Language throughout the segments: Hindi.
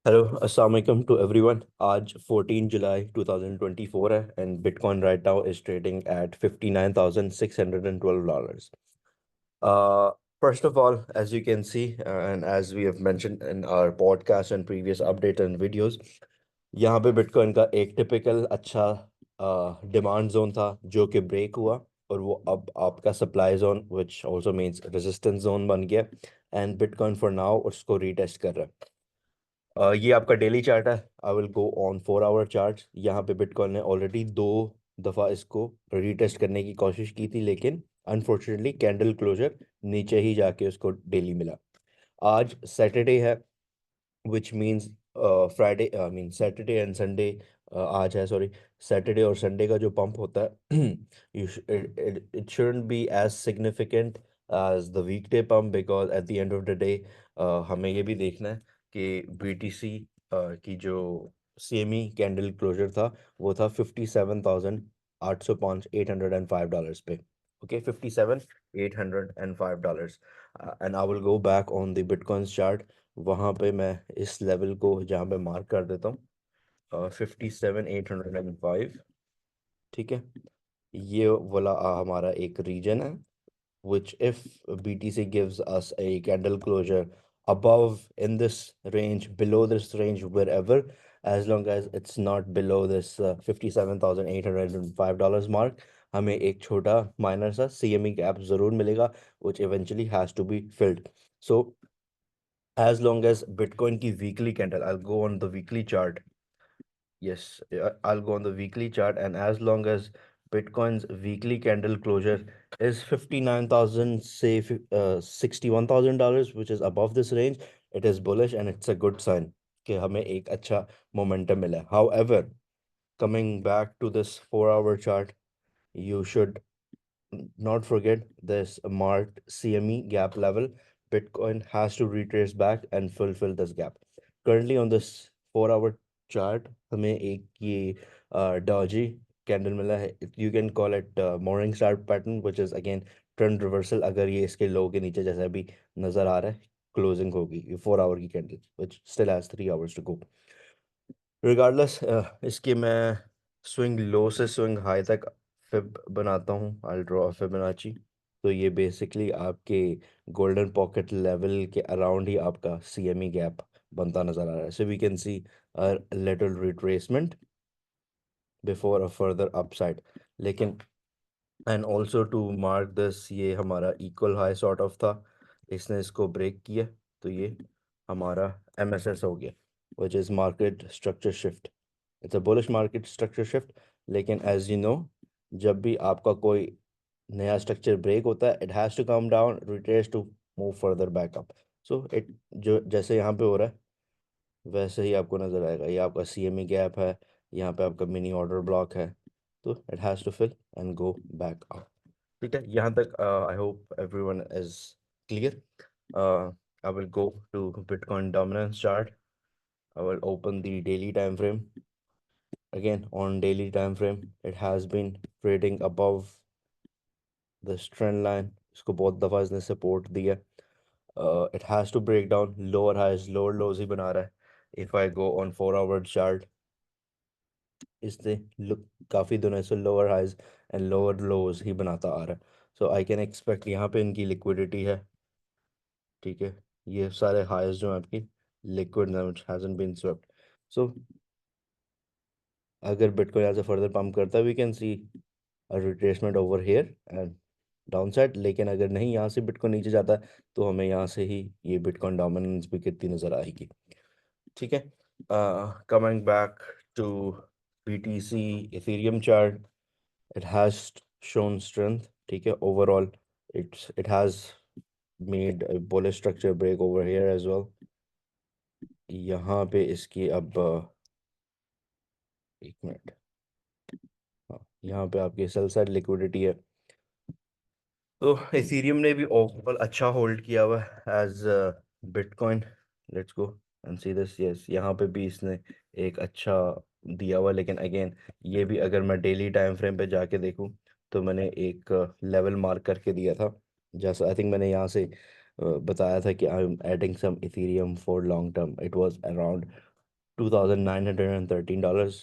हेलो अस्सलाम वालेकुम टू एवरीवन। आज 14 जुलाई 2024 है and bitcoin right now is trading at $59,612. First of all, as you can see and as we have mentioned in our podcast and previous updates and videos, यहाँ पे बिटकॉइन का एक टिपिकल अच्छा डिमांड जोन था जो कि ब्रेक हुआ और वो अब आपका supply zone which also means resistance zone बन गया एंड बिटकॉइन फॉर नाउ उसको रीटेस्ट कर रहा है। ये आपका डेली चार्ट है। आई will go on 4 our chart. यहाँ पे बिटकॉइन ने ऑलरेडी दो दफ़ा इसको रीटेस्ट करने की कोशिश की थी, लेकिन अनफॉर्चुनेटली कैंडल क्लोजर नीचे ही जाके उसको डेली मिला। आज सैटरडे है which means Friday I mean Saturday and Sunday. आज है, सॉरी, सैटरडे और संडे का जो पंप होता है you it shouldn't be as significant as the weekday pump, because at the end of the day हमें ये भी देखना है कि बीटीसी की जो सीएमई कैंडल क्लोजर था वो था $57,805 $805 पे। Okay, $57,805। And I will go back on the bitcoin chart. वहाँ पे मैं इस लेवल को जहाँ पे मार्क कर देता हूँ 57,805। ठीक है, ये वाला हमारा एक रीजन है which if BTC gives us a candle closure above in this range, below this range, wherever, as long as it's not below this $57,805 mark, हमें एक छोटा माइनर सा CME गैप जरूर मिलेगा which eventually has to be filled. So as long as Bitcoin की weekly candle, I'll go on the weekly chart. Yes, I'll go on the weekly chart, and as long as Bitcoin's weekly candle closure is 59,000, say $61,000, which is above this range, it is bullish and it's a good sign कि हमें एक अच्छा momentum मिला है. However, coming back to this 4 hour chart, you should not forget this marked CME gap level. Bitcoin has to retrace back and fulfill this gap. Currently on this 4 hour chart, हमें एक ये डॉजी कैंडल मिला है। You can call it morning star pattern which is again trend reversal. अगर ये इसके लो के नीचे जैसा भी नजर आ रहा है क्लोजिंग होगी ये 4 आवर की candle which still has 3 hours to go. Regardless इसके मैं स्विंग लो से स्विंग हाई तक फिब बनाता हूँ। I draw Fibonacci. तो ये बेसिकली आपके गोल्डन पॉकेट लेवल के अराउंड ही आपका सीएमई गैप बनता नजर आ रहा है। So we can see a little retracement before a further upside. लेकिन and also to mark this, ये हमारा इक्वल हाई सॉर्ट ऑफ था, इसने इसको ब्रेक किया तो ये हमारा एमएसएस हो गया which is market structure shift. It's a bullish market structure shift. लेकिन एज यू नो, जब भी आपका कोई नया स्ट्रक्चर ब्रेक होता है it has to come down retrace to move further back up. So it जो जैसे यहाँ पे हो रहा है वैसे ही आपको नज़र आएगा। ये आपका सीएमई गैप है, यहाँ पे आपका मिनी ऑर्डर ब्लॉक है, तो it has to fill and go back up. ठीक है, यहाँ तक I hope everyone is clear. I will go to bitcoin dominance chart. I will open the daily time frame. Again, on daily time frame, it has been trading above this trend line. इसको बहुत दफ़ा इसने सपोर्ट दिया। It has to break down lower highs, lower lows ही बना रहा है। If I go on 4 hour chart, इसने look काफ़ी दिनों से lower highs and lower lows ही बनाता आ रहा है। So I can expect यहाँ पे इनकी लिक्विडिटी है। ठीक है, ये सारे हाईज जो हैं आपकी liquid hasn't been swept. So अगर बिटकॉइन यहाँ से फर्दर पंप करता है we can see a retracement over here and down side. लेकिन अगर नहीं यहाँ से बिटकॉइन नीचे जाता है तो हमें यहाँ से ही ये बिटकॉइन डोमिनेंस भी कितनी नज़र आएगी। ठीक है, coming back to BTC Ethereum chart, it has shown strength. ठीक है, overall it has made bullish structure break over here as well. यहाँ पे इसकी अब एक मिनट, हाँ, यहाँ पे आपकी सेल साइड लिक्विडिटी है। तो इथेरियम ने भी ओवरऑल अच्छा होल्ड किया हुआ है as bitcoin. Let's go and see this. Yes, यहाँ पे भी इसने एक अच्छा दिया हुआ, लेकिन अगेन ये भी अगर मैं डेली टाइम फ्रेम पे जाके देखूँ तो मैंने एक लेवल मार्क करके दिया था। जैसा आई थिंक मैंने यहाँ से बताया था कि I am adding some Ethereum for long term. It was around $2,913।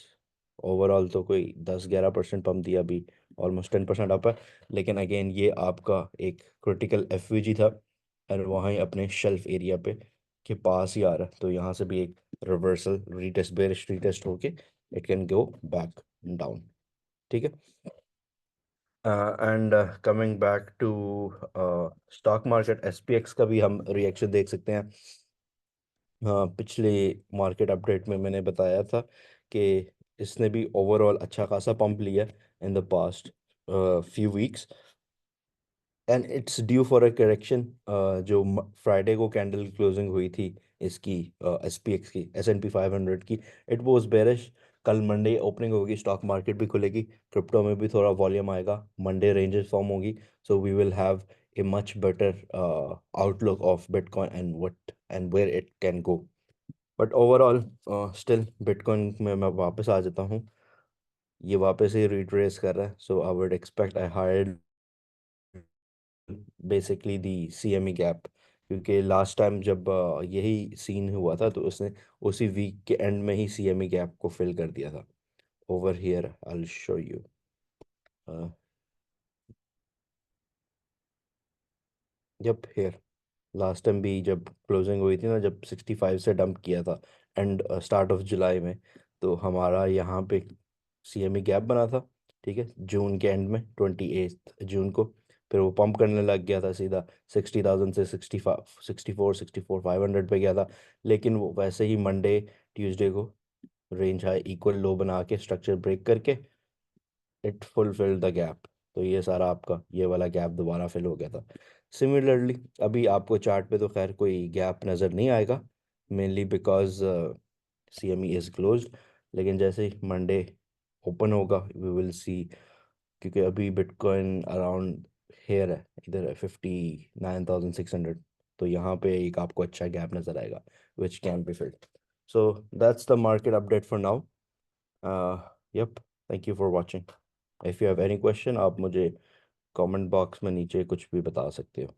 ओवरऑल तो कोई 10-11% पंप दिया, अभी ऑलमोस्ट 10% अप है। लेकिन अगेन ये आपका एक क्रिटिकल एफवीजी था, और वहाँ अपने शेल्फ एरिया पे के पास ही आ रहा है, तो यहाँ से भी एक रिवर्सल रीटेस्ट, बेरिश रीटेस्ट होके it can go back down. ठीक है। And coming back to stock market, SPX का भी हम रिएक्शन देख सकते हैं। हाँ, पिछले मार्केट अपडेट में मैंने बताया था कि इसने भी ओवरऑल अच्छा खासा पंप लिया in the past few weeks, and it's due for a correction. जो फ्राइडे को कैंडल क्लोजिंग हुई थी इसकी, एसपीएक्स की, S&P 500 की, इट वाज बेरिश। कल मंडे ओपनिंग होगी, स्टॉक मार्केट भी खुलेगी, क्रिप्टो में भी थोड़ा वॉल्यूम आएगा, मंडे रेंजेस फॉर्म होगी, so we will have a much better outlook of bitcoin and what and where it can go. But overall still bitcoin में मैं वापस आ जाता हूँ, ये वापस ही रिट्रेस कर रहा है, so I would expect I higher basically the CME gap, क्योंकि लास्ट टाइम जब यही सीन हुआ था तो उसने उसी वीक के एंड में ही सीएमई गैप को फिल कर दिया था। Over here I will show you. जब हियर लास्ट टाइम भी जब क्लोजिंग हुई थी ना, जब 65 से डंप किया था एंड स्टार्ट ऑफ जुलाई में, तो हमारा यहाँ पे सीएमई गैप बना था। ठीक है, जून के एंड में 28 जून को, फिर वो पंप करने लग गया था सीधा 60,000 से 64 500 पे गया था। लेकिन वो वैसे ही मंडे ट्यूसडे को रेंज हाई इक्वल लो बना के स्ट्रक्चर ब्रेक करके इट फुलफिल्ड द गैप। तो ये सारा आपका ये वाला गैप दोबारा फिल हो गया था। सिमिलरली अभी आपको चार्ट पे तो खैर कोई गैप नज़र नहीं आएगा, mainly because CME is closed. लेकिन जैसे ही मंडे ओपन होगा वी विल सी, क्योंकि अभी बिटकॉइन अराउंड हेयर है, इधर है 59,600, तो यहाँ पे एक आपको अच्छा गैप नज़र आएगा which can be filled. So that's the market update for now. Yup, thank you for watching. If you have any question, आप मुझे कमेंट बॉक्स में नीचे कुछ भी बता सकते हो।